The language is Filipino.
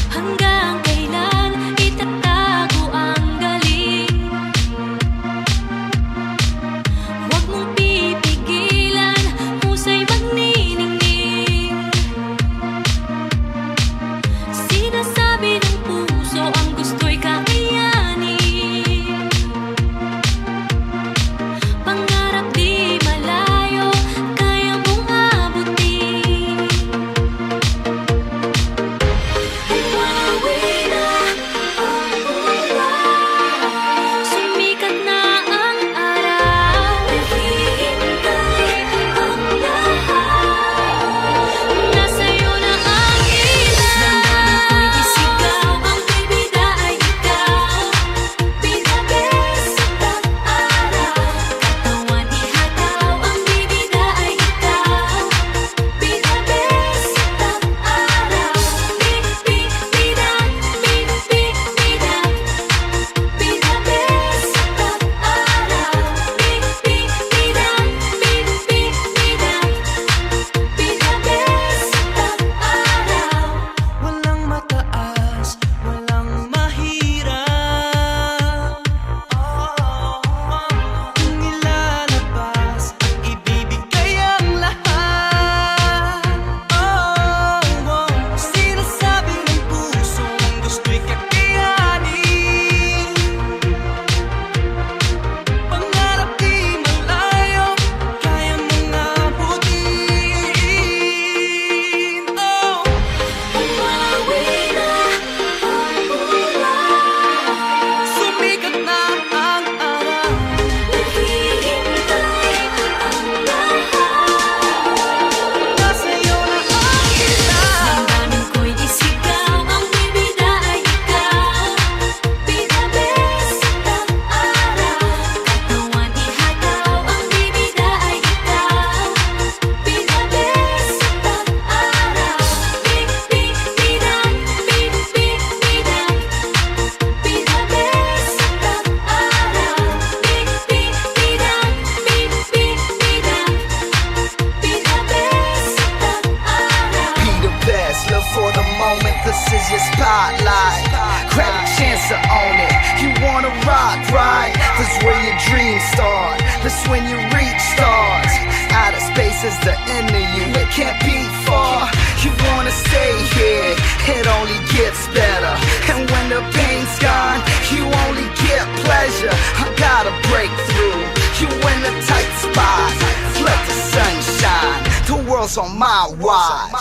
Hanggang kailan itatago ang galing? Huwag mong pipigilan, husay magniningning. Sinasabi ng puso ang gusto'y kakayanin. Pangarap di malayo, kaya mong abutin. Umawi na ang ulan, sumikat na ang araw. Naghihintay ang lahat, nasa'yo na ang ilan. Damdamin ko'y isigaw, ang bibida ay ikaw. Pinabes sa tag-araw, katawan ihataw, ang bibida ay ikaw. Pinabes sa tag-araw, bibida, bibida. Pinabes sa tag-araw, bibida, bibida. Pinabes sa tag-araw. Walang mataas, walang mahirap. Kung ilalabas at ibibigay ang lahat. Sinasabi ng puso ang gusto'y kakayanin. Pangarap di malayo, kaya mong abutin. Umawi na ang ulan, Sumikat na ang araw. naghihintay ang lahat. Nasa'yo na ang ilan. Damdamin ko'y isigaw, ang bibida ay ikaw. Pinabes sa tag-araw, katawan ihataw, ang bibida ay ikaw. Pinabes sa tag-araw, bibida, bibida. Pinabes sa tag-araw, bibida, bibida. Pinabes sa tag-araw. Be the best, live for the moment, this is your spotlight. Grab a chance to own it, you wanna rock, right? This is where your dreams start, this is when you reach stars. Outer space is the end of you, it can't be far. You wanna stay here, it only gets better. And when the pain's gone, you only get pleasure. I gotta break through, you in the tight spot. Let the sun shine, the world's on my watch.